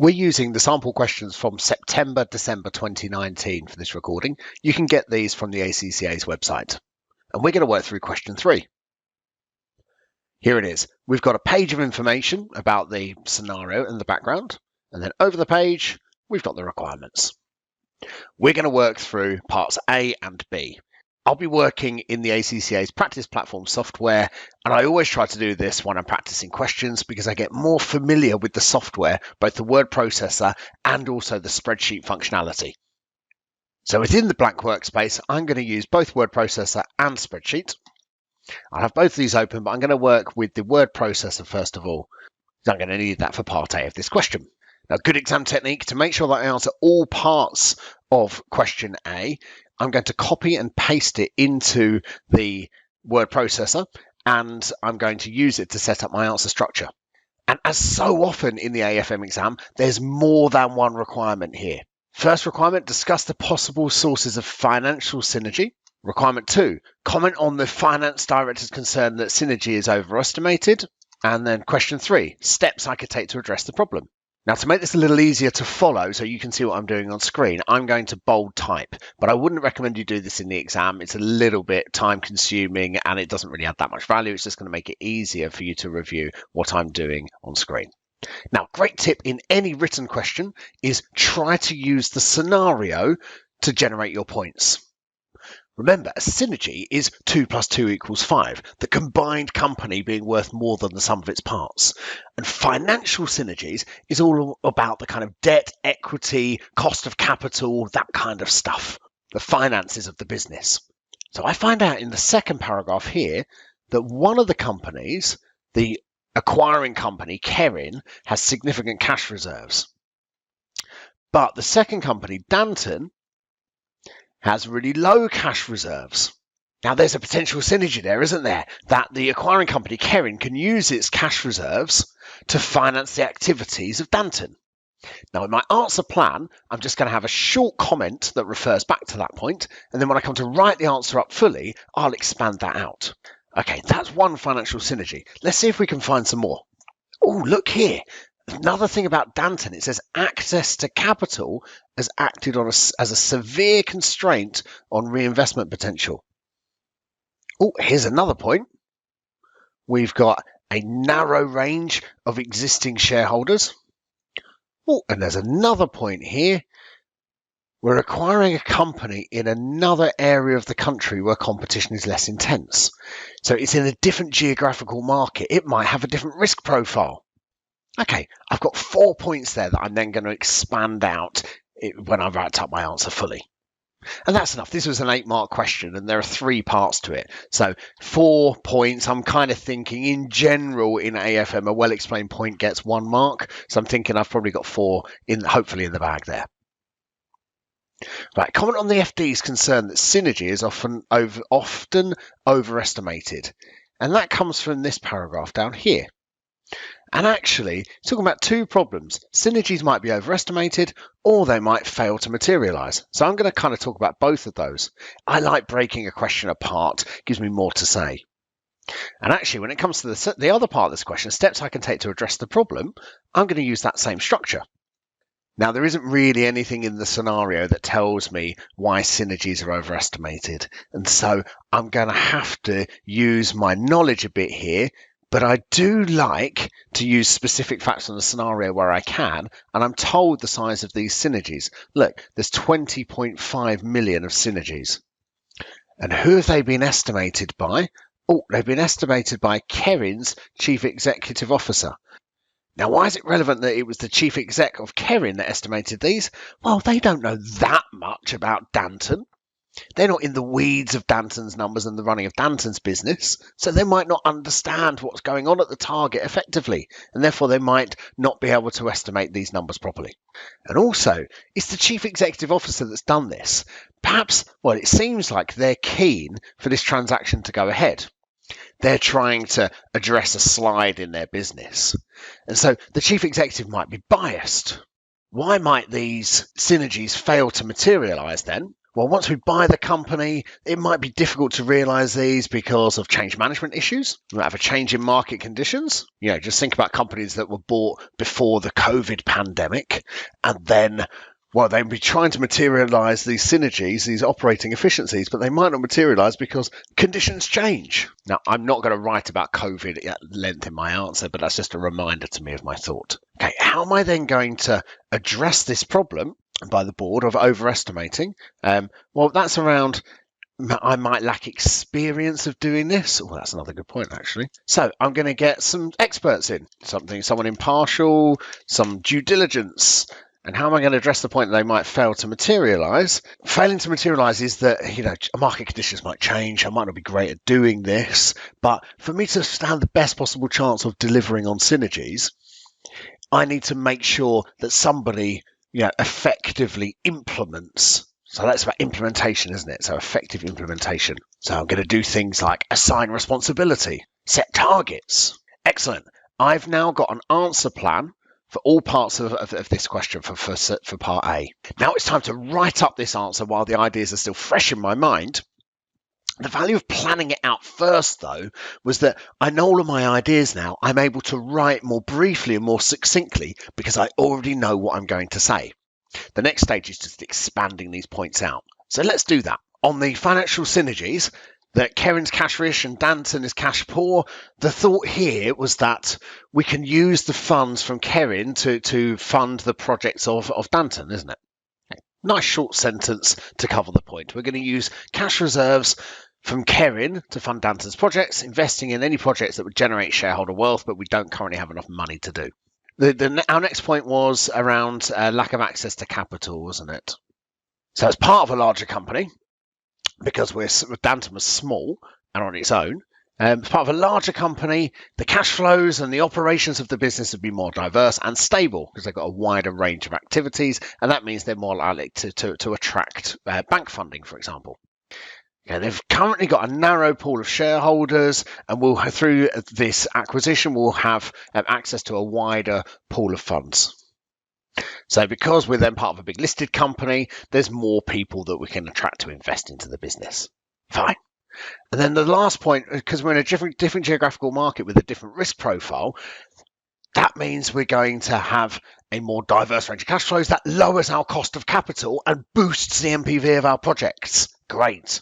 We're using the sample questions from September, December 2019 for this recording. You can get these from the ACCA's website. And we're going to work through question 3. Here it is. We've got a page of information about the scenario and the background. And then over the page, we've got the requirements. We're going to work through parts A and B. I'll be working in the ACCA's Practice Platform software, and I always try to do this when I'm practicing questions because I get more familiar with the software, both the word processor and also the spreadsheet functionality. So within the blank workspace, I'm going to use both word processor and spreadsheet. I'll have both of these open, but I'm going to work with the word processor first of all. I'm going to need that for part A of this question. Now, good exam technique to make sure that I answer all parts of question A. I'm going to copy and paste it into the word processor, and I'm going to use it to set up my answer structure. And as so often in the AFM exam, there's more than one requirement here. First requirement, discuss the possible sources of financial synergy. Requirement 2, comment on the finance director's concern that synergy is overestimated. And then question 3, steps I could take to address the problem. Now, to make this a little easier to follow so you can see what I'm doing on screen, I'm going to bold type, but I wouldn't recommend you do this in the exam. It's a little bit time consuming and it doesn't really add that much value. It's just going to make it easier for you to review what I'm doing on screen. Now, great tip in any written question is try to use the scenario to generate your points. Remember, a synergy is 2 + 2 = 5, the combined company being worth more than the sum of its parts. And financial synergies is all about the kind of debt, equity, cost of capital, that kind of stuff, the finances of the business. So I find out in the second paragraph here that one of the companies, the acquiring company, Kerin, has significant cash reserves. But the second company, Danton, has really low cash reserves. Now, there's a potential synergy there, isn't there? That the acquiring company, Kerin, can use its cash reserves to finance the activities of Danton. Now, in my answer plan, I'm just going to have a short comment that refers back to that point, and then when I come to write the answer up fully, I'll expand that out. Okay, that's one financial synergy. Let's see if we can find some more. Oh, look here. Another thing about Danton, it says access to capital has acted on as a severe constraint on reinvestment potential. Oh, here's another point. We've got a narrow range of existing shareholders. Oh, and there's another point here. We're acquiring a company in another area of the country where competition is less intense. So it's in a different geographical market. It might have a different risk profile. Okay, I've got 4 points there that I'm then going to expand out when I write up my answer fully. And that's enough. This was an 8-mark question and there are 3 parts to it. So 4 points. I'm kind of thinking in general in AFM, a well-explained point gets 1 mark. So I'm thinking I've probably got 4 hopefully in the bag there. Right, comment on the FD's concern that synergy is often overestimated. And that comes from this paragraph down here. And actually, talking about 2 problems. Synergies might be overestimated or they might fail to materialise. So I'm going to kind of talk about both of those. I like breaking a question apart. It gives me more to say. And actually, when it comes to the other part of this question, steps I can take to address the problem, I'm going to use that same structure. Now, there isn't really anything in the scenario that tells me why synergies are overestimated. And so I'm going to have to use my knowledge a bit here. But I do like to use specific facts on the scenario where I can, and I'm told the size of these synergies. Look, there's 20.5 million of synergies. And who have they been estimated by? Oh, they've been estimated by Kerin's Chief Executive Officer. Now, why is it relevant that it was the Chief Exec of Kerin that estimated these? Well, they don't know that much about Danton. They're not in the weeds of Danton's numbers and the running of Danton's business, so they might not understand what's going on at the target effectively, and therefore they might not be able to estimate these numbers properly. And also, it's the Chief Executive Officer that's done this. Perhaps, well, it seems like they're keen for this transaction to go ahead. They're trying to address a slide in their business. And so the Chief Executive might be biased. Why might these synergies fail to materialise then? Well, once we buy the company, it might be difficult to realise these because of change management issues. We might have a change in market conditions. Just think about companies that were bought before the COVID pandemic, and then they'd be trying to materialise these synergies, these operating efficiencies, but they might not materialise because conditions change. Now, I'm not going to write about COVID at length in my answer, but that's just a reminder to me of my thought. Okay, how am I then going to address this problem by the board of overestimating? That's around I might lack experience of doing this. Well, that's another good point, actually. So I'm going to get some experts in, someone impartial, some due diligence. And how am I going to address the point that they might fail to materialise? Failing to materialise is that, market conditions might change. I might not be great at doing this. But for me to stand the best possible chance of delivering on synergies, I need to make sure that somebody effectively implements. So that's about implementation, isn't it? So effective implementation. So I'm going to do things like assign responsibility, set targets. Excellent. I've now got an answer plan for all parts of this question for part A. Now it's time to write up this answer while the ideas are still fresh in my mind. The value of planning it out first, though, was that I know all of my ideas now. I'm able to write more briefly and more succinctly because I already know what I'm going to say. The next stage is just expanding these points out. So let's do that. On the financial synergies, that Kerin's cash rich and Danton is cash poor, the thought here was that we can use the funds from Kerin to fund the projects of Danton, isn't it? Nice short sentence to cover the point. We're going to use cash reserves from Kerin to fund Danton's projects, investing in any projects that would generate shareholder wealth, but we don't currently have enough money to do. Our next point was around lack of access to capital, wasn't it? So as part of a larger company, because Danton was small and on its own, as part of a larger company, the cash flows and the operations of the business would be more diverse and stable because they've got a wider range of activities, and that means they're more likely to attract bank funding, for example. They've currently got a narrow pool of shareholders, and through this acquisition, we'll have access to a wider pool of funds. So because we're then part of a big listed company, there's more people that we can attract to invest into the business. Fine. And then the last point, because we're in a different geographical market with a different risk profile, that means we're going to have a more diverse range of cash flows that lowers our cost of capital and boosts the NPV of our projects. Great.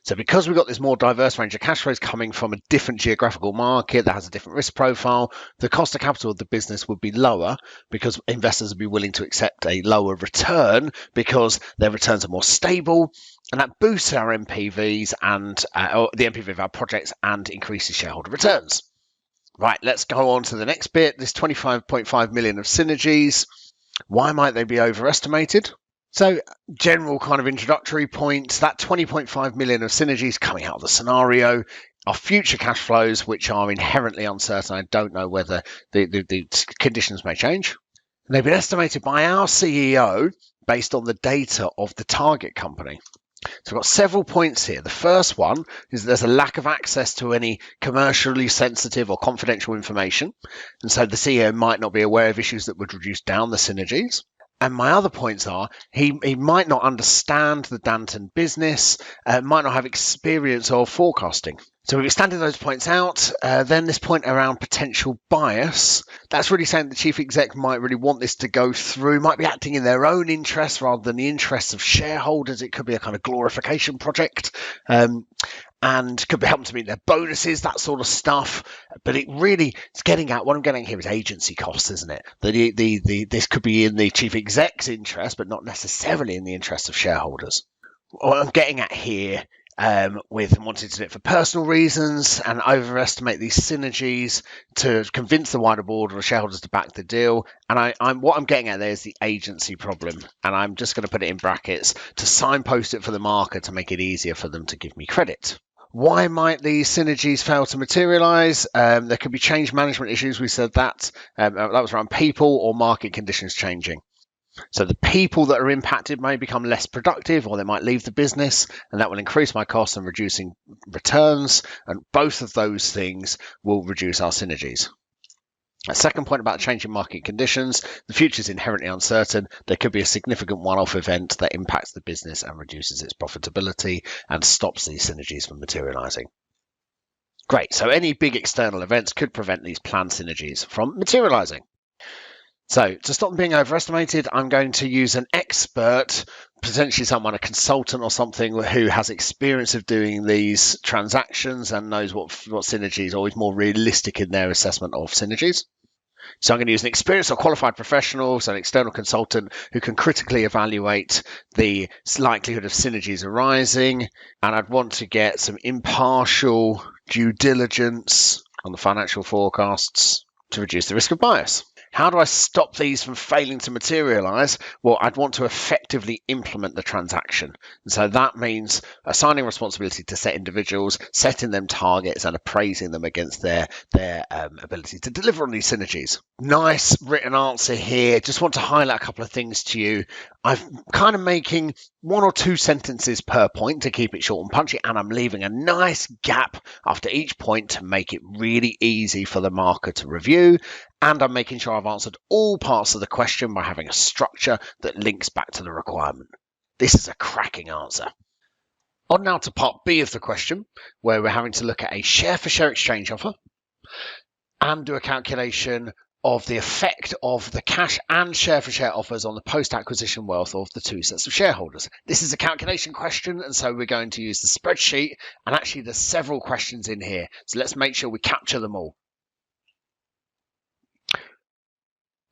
So because we've got this more diverse range of cash flows coming from a different geographical market that has a different risk profile, the cost of capital of the business would be lower because investors would be willing to accept a lower return because their returns are more stable, and that boosts our NPVs and the NPV of our projects and increases shareholder returns. Right, let's go on to the next bit. This 25.5 million of synergies. Why might they be overestimated? So general kind of introductory points, that 20.5 million of synergies coming out of the scenario are future cash flows, which are inherently uncertain. I don't know whether the conditions may change. And they've been estimated by our CEO based on the data of the target company. So we've got several points here. The first one is there's a lack of access to any commercially sensitive or confidential information. And so the CEO might not be aware of issues that would reduce down the synergies. And my other points are he might not understand the Danton business, might not have experience of forecasting. So we've extended those points out. Then this point around potential bias, that's really saying the chief exec might really want this to go through, might be acting in their own interests rather than the interests of shareholders. It could be a kind of glorification project. And could be helping to meet their bonuses, that sort of stuff. But it really is getting at, what I'm getting here is agency costs, isn't it? This could be in the chief exec's interest, but not necessarily in the interest of shareholders. What I'm getting at here with wanting to do it for personal reasons and overestimate these synergies to convince the wider board or shareholders to back the deal. And what I'm getting at there is the agency problem. And I'm just going to put it in brackets to signpost it for the market to make it easier for them to give me credit. Why might these synergies fail to materialise? There could be change management issues. We said that. That was around people or market conditions changing. So the people that are impacted may become less productive, or they might leave the business, and that will increase my costs and reducing returns. And both of those things will reduce our synergies. A second point about changing market conditions, the future is inherently uncertain. There could be a significant one-off event that impacts the business and reduces its profitability and stops these synergies from materializing. Great, so any big external events could prevent these planned synergies from materializing. So to stop them being overestimated, I'm going to use an expert, potentially someone, a consultant or something who has experience of doing these transactions and knows what synergies are always more realistic in their assessment of synergies. So I'm going to use an experienced or qualified professional, so an external consultant who can critically evaluate the likelihood of synergies arising. And I'd want to get some impartial due diligence on the financial forecasts to reduce the risk of bias. How do I stop these from failing to materialize? Well, I'd want to effectively implement the transaction. And so that means assigning responsibility to set individuals, setting them targets and appraising them against their ability to deliver on these synergies. Nice written answer here. Just want to highlight a couple of things to you. I'm kind of making 1 or 2 sentences per point to keep it short and punchy, and I'm leaving a nice gap after each point to make it really easy for the marker to review. And I'm making sure I've answered all parts of the question by having a structure that links back to the requirement. This is a cracking answer. On now to part B of the question, where we're having to look at a share-for-share exchange offer and do a calculation of the effect of the cash and share-for-share offers on the post-acquisition wealth of the 2 sets of shareholders. This is a calculation question, and so we're going to use the spreadsheet, and actually there's several questions in here, so let's make sure we capture them all.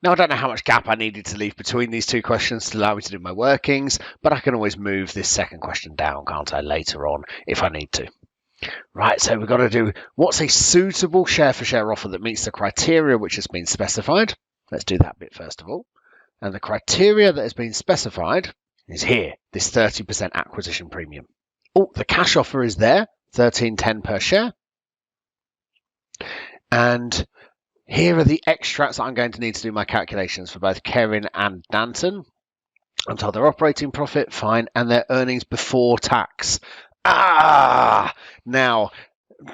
Now, I don't know how much gap I needed to leave between these 2 questions to allow me to do my workings, but I can always move this second question down, can't I, later on if I need to. Right, so we've got to do what's a suitable share-for-share offer that meets the criteria which has been specified. Let's do that bit first of all. And the criteria that has been specified is here, this 30% acquisition premium. Oh, the cash offer is there, $13.10 per share. And here are the extracts that I'm going to need to do my calculations for both Kerin and Danton. I'm told their operating profit, fine, and their earnings before tax. Now,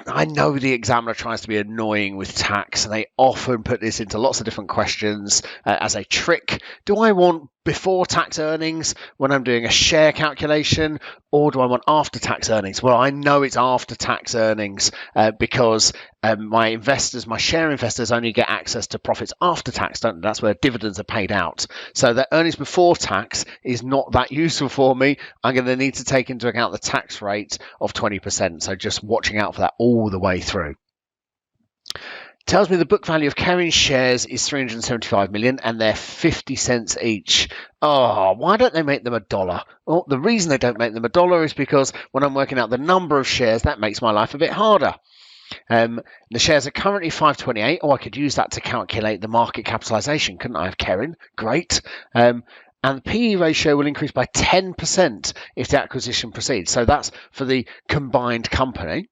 I know the examiner tries to be annoying with tax, and they often put this into lots of different questions as a trick. Do I want before tax earnings when I'm doing a share calculation, or do I want after tax earnings? Well, I know it's after tax earnings because my share investors only get access to profits after tax, don't they? That's where dividends are paid out. So the earnings before tax is not that useful for me. I'm going to need to take into account the tax rate of 20%. So just watching out for that all the way through. Tells me the book value of Kerin's shares is 375 million and they're 50 cents each. Oh, why don't they make them $1? Well, the reason they don't make them $1 is because when I'm working out the number of shares, that makes my life a bit harder. The shares are currently 528. Oh, I could use that to calculate the market capitalization, couldn't I, of Kerin? Great. And the PE ratio will increase by 10% if the acquisition proceeds. So that's for the combined company.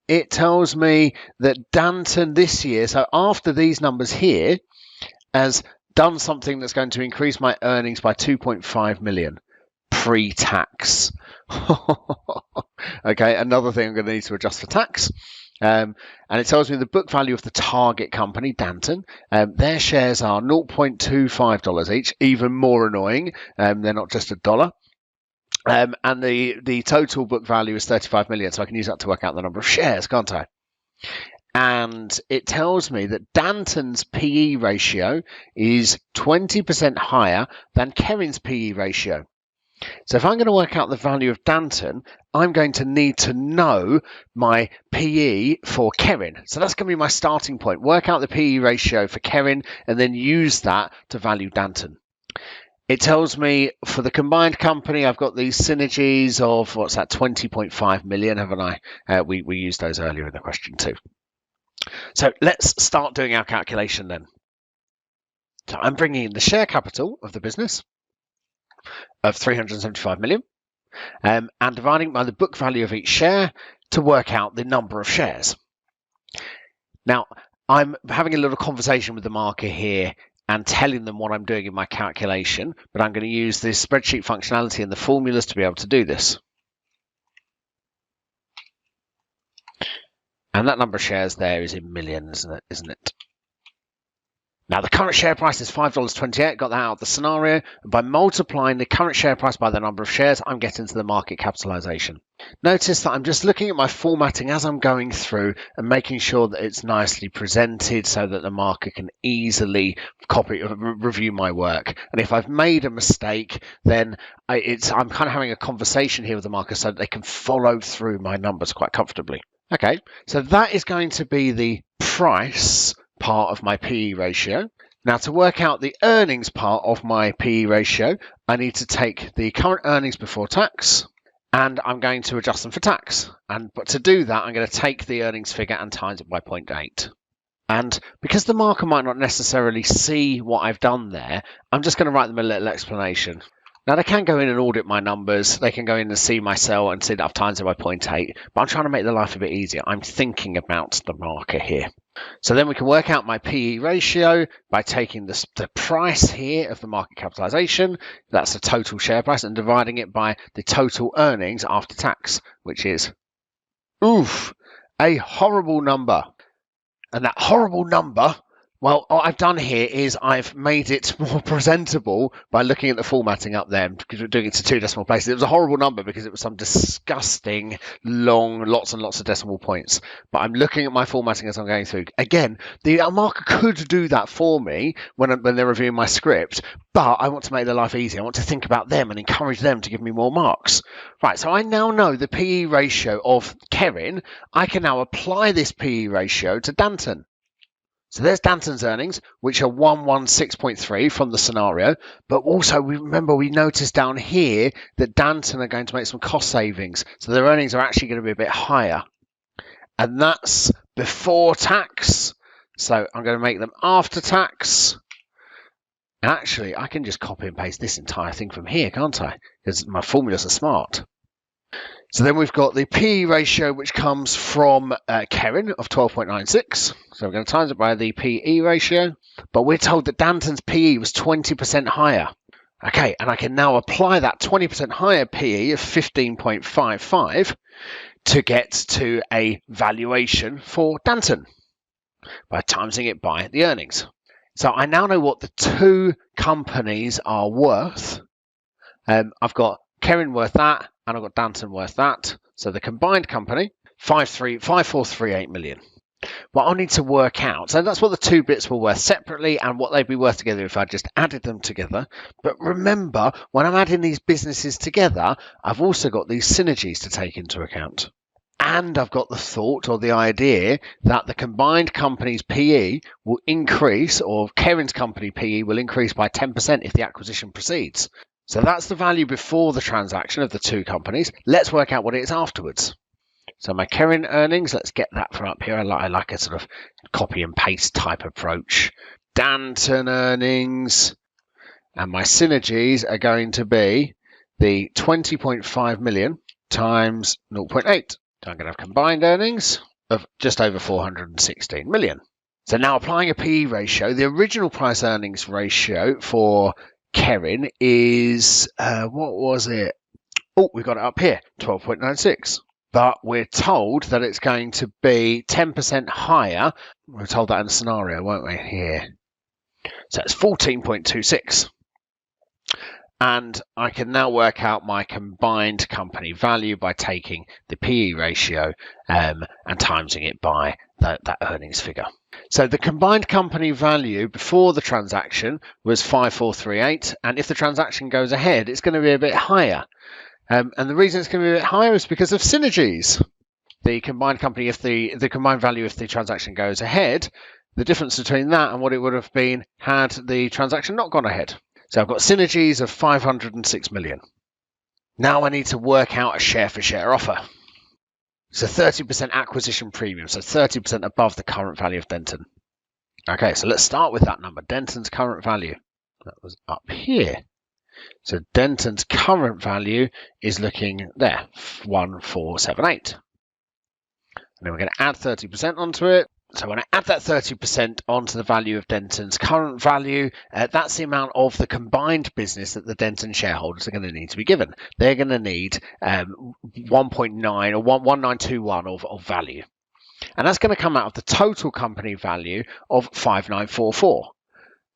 It tells me that Danton this year, so after these numbers here, has done something that's going to increase my earnings by 2.5 million pre-tax. Okay, another thing I'm going to need to adjust for tax. And it tells me the book value of the target company, Danton. Their shares are $0.25 each, even more annoying. They're not just $1. And the total book value is 35 million, so I can use that to work out the number of shares, can't I? And it tells me that Danton's PE ratio is 20% higher than Kerin's PE ratio. So if I'm going to work out the value of Danton, I'm going to need to know my PE for Kerin. So that's going to be my starting point. Work out the PE ratio for Kerin and then use that to value Danton. It tells me for the combined company, I've got these synergies of, what's that, 20.5 million, haven't I? We used those earlier in the question too. So let's start doing our calculation then. So I'm bringing in the share capital of the business of 375 million and dividing by the book value of each share to work out the number of shares. Now, I'm having a little conversation with the marker here and telling them what I'm doing in my calculation, but I'm going to use this spreadsheet functionality and the formulas to be able to do this. And that number of shares there is in millions, isn't it? Now, the current share price is $5.28. Got that out of the scenario. And by multiplying the current share price by the number of shares, I'm getting to the market capitalization. Notice that I'm just looking at my formatting as I'm going through and making sure that it's nicely presented so that the market can easily review my work. And if I've made a mistake, then I'm kind of having a conversation here with the market so that they can follow through my numbers quite comfortably. Okay, so that is going to be the price part of my PE ratio. Now, to work out the earnings part of my PE ratio, I need to take the current earnings before tax, and I'm going to adjust them for tax. But to do that, I'm going to take the earnings figure and times it by 0.8. And because the marker might not necessarily see what I've done there, I'm just going to write them a little explanation. Now, they can go in and audit my numbers. They can go in and see my cell and see that I've times it by 0.8. But I'm trying to make their life a bit easier. I'm thinking about the marker here. So then we can work out my PE ratio by taking the price here of the market capitalization. That's the total share price, and dividing it by the total earnings after tax, which is, a horrible number. And that horrible number, well, what I've done here is I've made it more presentable by looking at the formatting up there, because we're doing it to 2 decimal places. It was a horrible number because it was some disgusting, long, lots and lots of decimal points. But I'm looking at my formatting as I'm going through. Again, the marker could do that for me when they're reviewing my script, but I want to make their life easy. I want to think about them and encourage them to give me more marks. Right, so I now know the PE ratio of Kerin. I can now apply this PE ratio to Danton. So there's Danton's earnings, which are 116.3 from the scenario. But also, we noticed down here that Danton are going to make some cost savings. So their earnings are actually going to be a bit higher. And that's before tax. So I'm going to make them after tax. And actually, I can just copy and paste this entire thing from here, can't I? Because my formulas are smart. So then we've got the PE ratio, which comes from Kerin of 12.96. So we're going to times it by the PE ratio. But we're told that Danton's PE was 20% higher. Okay, and I can now apply that 20% higher PE of 15.55 to get to a valuation for Danton by timesing it by the earnings. So I now know what the two companies are worth. I've got Kerin worth that, and I've got Danton worth that. So the combined company, 5,438 million. Well, I'll need to work out. So that's what the two bits were worth separately and what they'd be worth together if I just added them together. But remember, when I'm adding these businesses together, I've also got these synergies to take into account. And I've got the thought or the idea that the combined company's PE will increase, or Kerin's company PE will increase by 10% if the acquisition proceeds. So that's the value before the transaction of the two companies. Let's work out what it is afterwards. So my Kerin earnings, let's get that from up here. I like a sort of copy and paste type approach. Danton earnings, and my synergies are going to be the 20.5 million times 0.8. So I'm going to have combined earnings of just over 416 million. So now applying a PE ratio, the original price earnings ratio for Kerin is, what was it? Oh, we've got it up here, 12.96. But we're told that it's going to be 10% higher. We're told that in the scenario, weren't we, here? So it's 14.26. And I can now work out my combined company value by taking the PE ratio and timesing it by that earnings figure. So the combined company value before the transaction was 5,438. And if the transaction goes ahead, it's going to be a bit higher. And the reason it's going to be a bit higher is because of synergies. The combined company, if the combined value if the transaction goes ahead, the difference between that and what it would have been had the transaction not gone ahead. So I've got synergies of 506 million. Now I need to work out a share-for-share offer. So 30% acquisition premium, so 30% above the current value of Denton. Okay, so let's start with that number, Denton's current value. That was up here. So Denton's current value is looking there, 1478. And then we're going to add 30% onto it. So when I add that 30% onto the value of Denton's current value, that's the amount of the combined business that the Denton shareholders are going to need to be given. They're going to need 1.9 or 1921 of value. And that's going to come out of the total company value of 5944.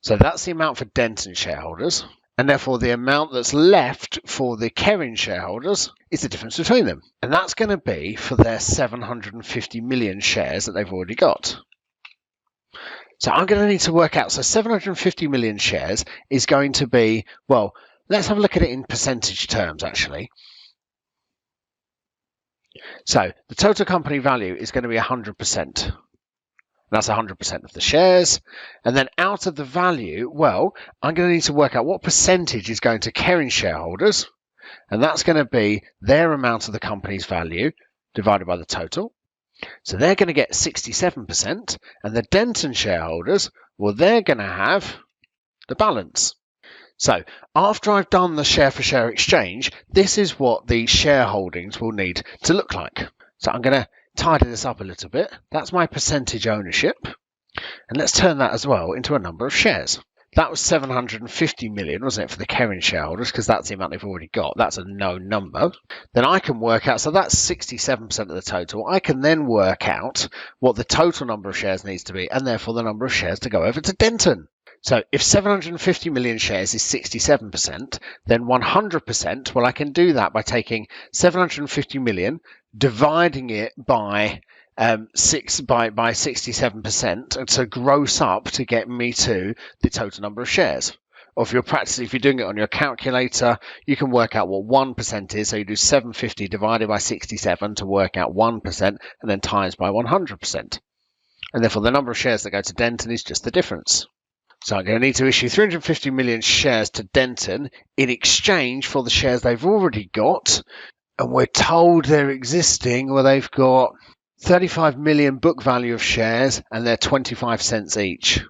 So that's the amount for Denton shareholders. And therefore, the amount that's left for the Kering shareholders is the difference between them. And that's going to be for their 750 million shares that they've already got. So I'm going to need to work out. So 750 million shares is going to be, well, let's have a look at it in percentage terms, actually. So the total company value is going to be 100%. That's 100% of the shares. And then out of the value, well, I'm going to need to work out what percentage is going to Kering shareholders. And that's going to be their amount of the company's value divided by the total. So they're going to get 67%. And the Denton shareholders, well, they're going to have the balance. So after I've done the share for share exchange, this is what the shareholdings will need to look like. So I'm going to tidy this up a little bit. That's my percentage ownership. And let's turn that as well into a number of shares. That was 750 million, wasn't it, for the Kering shareholders, because that's the amount they've already got. That's a known number. Then I can work out, so that's 67% of the total. I can then work out what the total number of shares needs to be, and therefore the number of shares to go over to Denton. So if 750 million shares is 67%, then 100%, well, I can do that by taking 750 million, dividing it by 67% to gross up to get me to the total number of shares. Or if you're doing it on your calculator, you can work out what 1% is. So you do 750 divided by 67 to work out 1%, and then times by 100%. And therefore the number of shares that go to Denton is just the difference. So I'm going to need to issue 350 million shares to Denton in exchange for the shares they've already got. And we're told they're existing, well, they've got 35 million book value of shares and they're 25 cents each.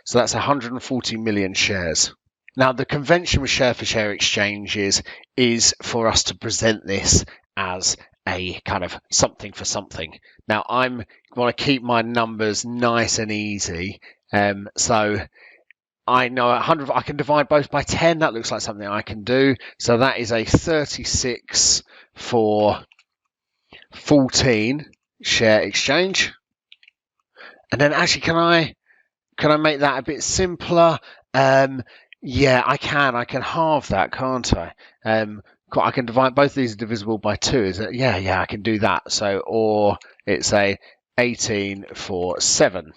So that's 140 million shares. Now, the convention with share for share exchanges is for us to present this as a kind of something for something. Now, I want to keep my numbers nice and easy. So I know 100, I can divide both by 10. That looks like something I can do. So that is a 36 for 14 share exchange. And then actually, can I make that a bit simpler? Yeah, I can halve that, can't I? I can divide both of these are divisible by 2. Is it? Yeah, I can do that. So, or it's a 18 for 7.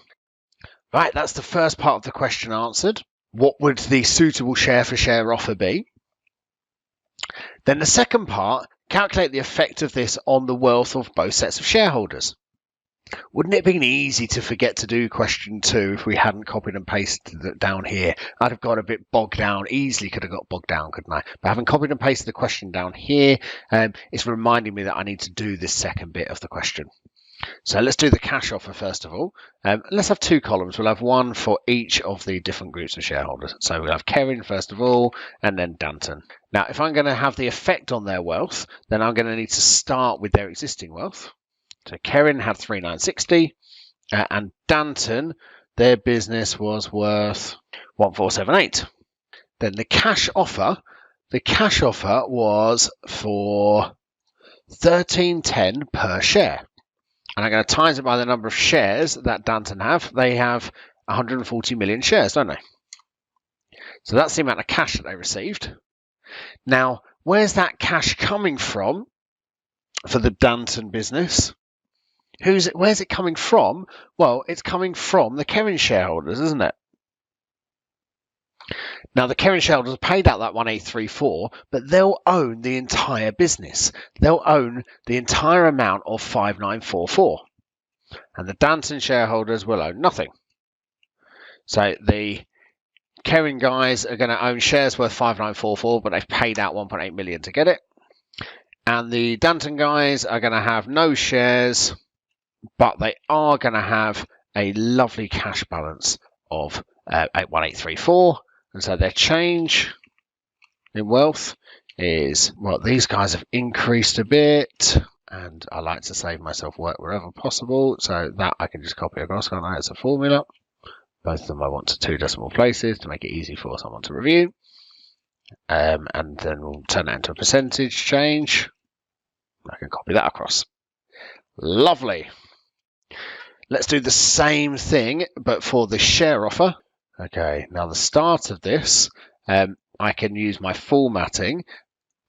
Right, that's the first part of the question answered. What would the suitable share for share offer be? Then the second part, calculate the effect of this on the wealth of both sets of shareholders. Wouldn't it have been easy to forget to do question 2 if we hadn't copied and pasted it down here? I'd have got a bit bogged down, easily could have got bogged down, couldn't I? But having copied and pasted the question down here, it's reminding me that I need to do this second bit of the question. So let's do the cash offer first of all. Let's have 2 columns. We'll have one for each of the different groups of shareholders. So we'll have Kering first of all, and then Denton. Now, if I'm going to have the effect on their wealth, then I'm going to need to start with their existing wealth. So Kering had 3,960, and Denton, their business was worth 1,478. Then the cash offer was for 13.10 per share. And I'm going to times it by the number of shares that Denton have. They have 140 million shares, don't they? So that's the amount of cash that they received. Now, where's that cash coming from for the Denton business? Where's it coming from? Well, it's coming from the Kering shareholders, isn't it? Now, the Kering shareholders paid out that 1,834, but they'll own the entire business. They'll own the entire amount of 5,944. And the Denton shareholders will own nothing. So the Kering guys are going to own shares worth 5,944, but they've paid out 1.8 million to get it. And the Denton guys are going to have no shares, but they are going to have a lovely cash balance of 1,834. And so their change in wealth is, well, these guys have increased a bit, and I like to save myself work wherever possible. So that I can just copy across, can't I? It's a formula. Both of them I want to 2 decimal places to make it easy for someone to review. And then we'll turn that into a percentage change. I can copy that across. Lovely. Let's do the same thing, but for the share offer. Okay, now the start of this, I can use my formatting,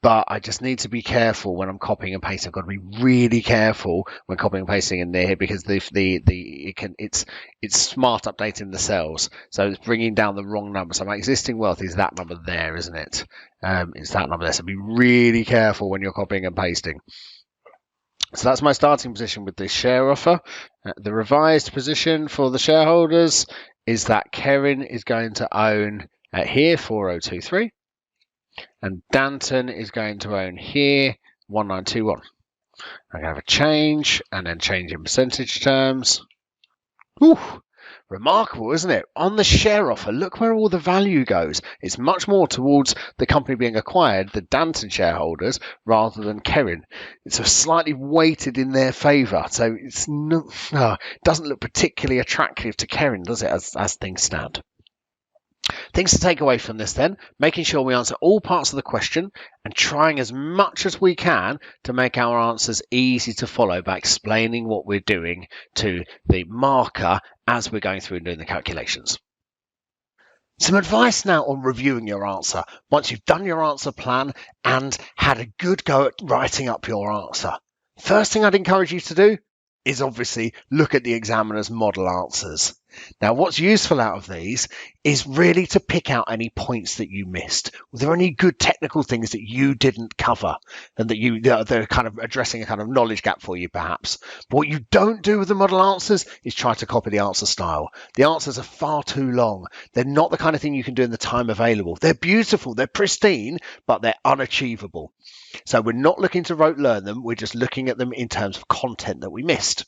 but I just need to be careful when I'm copying and pasting. I've got to be really careful when copying and pasting in there because it's smart updating the cells, so it's bringing down the wrong number. So my existing wealth is that number there, isn't it? It's that number there. So be really careful when you're copying and pasting. So that's my starting position with this share offer. The revised position for the shareholders is that Karen is going to own here 4023. And Danton is going to own here 1921. I'm going to have a change and then change in percentage terms. Whew, remarkable, isn't it? On the share offer, look where all the value goes. It's much more towards the company being acquired, the Danton shareholders, rather than Karen. It's slightly weighted in their favour, so it's not, doesn't look particularly attractive to Karen, does it, as things stand? Things to take away from this then, making sure we answer all parts of the question and trying as much as we can to make our answers easy to follow by explaining what we're doing to the marker as we're going through and doing the calculations. Some advice now on reviewing your answer once you've done your answer plan and had a good go at writing up your answer. First thing I'd encourage you to do is obviously look at the examiner's model answers. Now, what's useful out of these is really to pick out any points that you missed. Were there any good technical things that you didn't cover and that they're kind of addressing a kind of knowledge gap for you, perhaps? But what you don't do with the model answers is try to copy the answer style. The answers are far too long. They're not the kind of thing you can do in the time available. They're beautiful, they're pristine, but they're unachievable. So we're not looking to rote learn them. We're just looking at them in terms of content that we missed.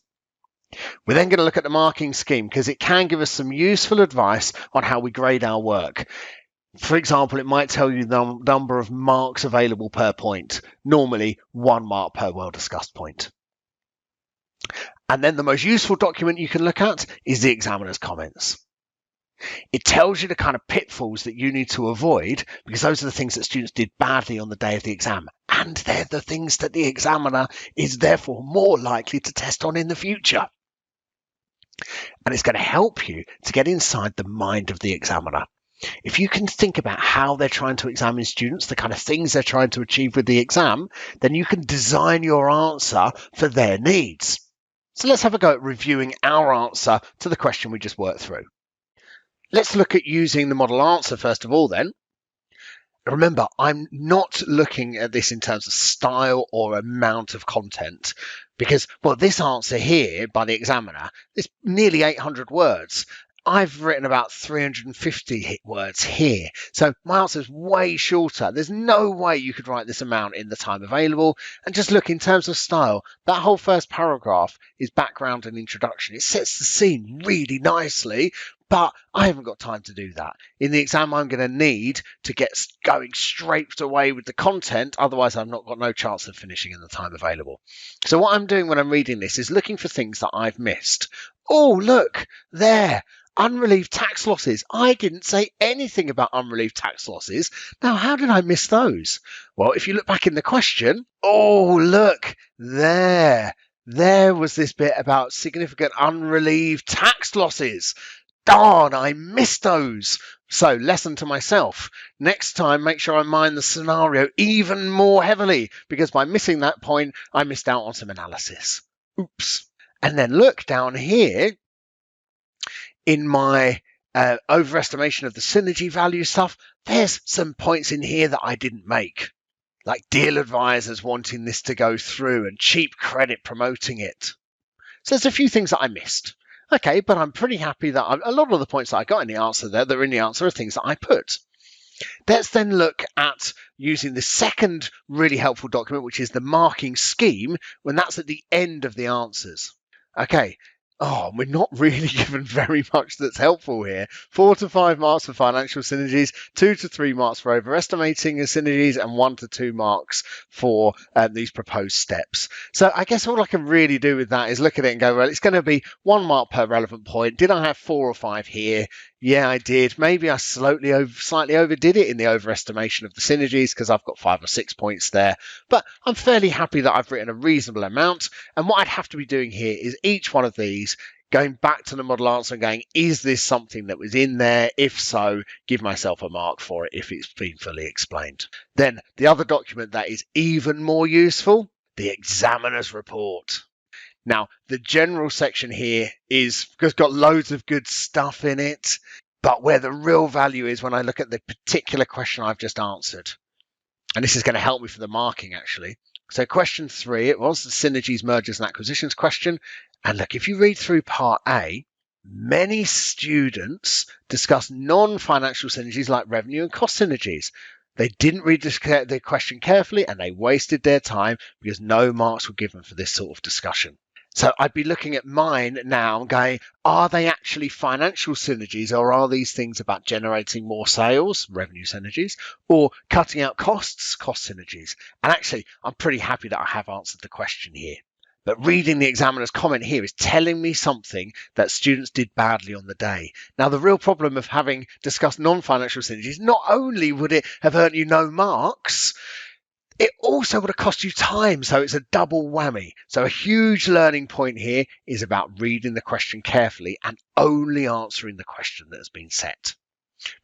We're then going to look at the marking scheme because it can give us some useful advice on how we grade our work. For example, it might tell you the number of marks available per point, normally 1 mark per well-discussed point. And then the most useful document you can look at is the examiner's comments. It tells you the kind of pitfalls that you need to avoid because those are the things that students did badly on the day of the exam. And they're the things that the examiner is therefore more likely to test on in the future. And it's going to help you to get inside the mind of the examiner. If you can think about how they're trying to examine students, the kind of things they're trying to achieve with the exam, then you can design your answer for their needs. So let's have a go at reviewing our answer to the question we just worked through. Let's look at using the model answer first of all then. Remember, I'm not looking at this in terms of style or amount of content because, well, this answer here by the examiner is nearly 800 words. I've written about 350 words here. So my answer is way shorter. There's no way you could write this amount in the time available. And just look in terms of style, that whole first paragraph is background and introduction. It sets the scene really nicely, but I haven't got time to do that. In the exam, I'm going to need to get going straight away with the content. Otherwise, I've not got no chance of finishing in the time available. So what I'm doing when I'm reading this is looking for things that I've missed. Oh, look, there. Unrelieved tax losses. I didn't say anything about unrelieved tax losses. Now, how did I miss those? Well, if you look back in the question, oh, look, there was this bit about significant unrelieved tax losses. Darn, I missed those. So, lesson to myself. Next time, make sure I mind the scenario even more heavily, because by missing that point, I missed out on some analysis. Oops. And then look down here in my overestimation of the synergy value stuff. There's some points in here that I didn't make, like deal advisors wanting this to go through and cheap credit promoting it. So there's a few things that I missed. Okay, but I'm pretty happy that a lot of the points that I got in the answer there, that are in the answer, are things that I put. Let's then look at using the second really helpful document, which is the marking scheme, when that's at the end of the answers. Okay. Oh, we're not really given very much that's helpful here. 4 to 5 marks for financial synergies, 2 to 3 marks for overestimating the synergies, and 1 to 2 marks for these proposed steps. So I guess all I can really do with that is look at it and go, well, it's going to be 1 mark per relevant point. Did I have 4 or 5 here? Yeah, I did. Maybe I slightly overdid it in the overestimation of the synergies because I've got 5 or 6 points there. But I'm fairly happy that I've written a reasonable amount. And what I'd have to be doing here is each one of these going back to the model answer and going, is this something that was in there? If so, give myself a mark for it if it's been fully explained. Then the other document that is even more useful, the examiner's report. Now, the general section here has got loads of good stuff in it, but where the real value is when I look at the particular question I've just answered. And this is going to help me for the marking, actually. So question 3, it was the synergies, mergers and acquisitions question. And look, if you read through part A, many students discuss non-financial synergies like revenue and cost synergies. They didn't read the question carefully and they wasted their time because no marks were given for this sort of discussion. So I'd be looking at mine now and going, are they actually financial synergies, or are these things about generating more sales, revenue synergies, or cutting out costs, cost synergies? And actually, I'm pretty happy that I have answered the question here. But reading the examiner's comment here is telling me something that students did badly on the day. Now, the real problem of having discussed non-financial synergies, not only would it have earned you no marks, it also would have cost you time, so it's a double whammy. So a huge learning point here is about reading the question carefully and only answering the question that has been set.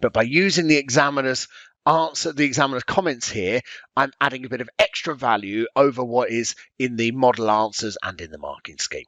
But by using the examiner's comments here, I'm adding a bit of extra value over what is in the model answers and in the marking scheme.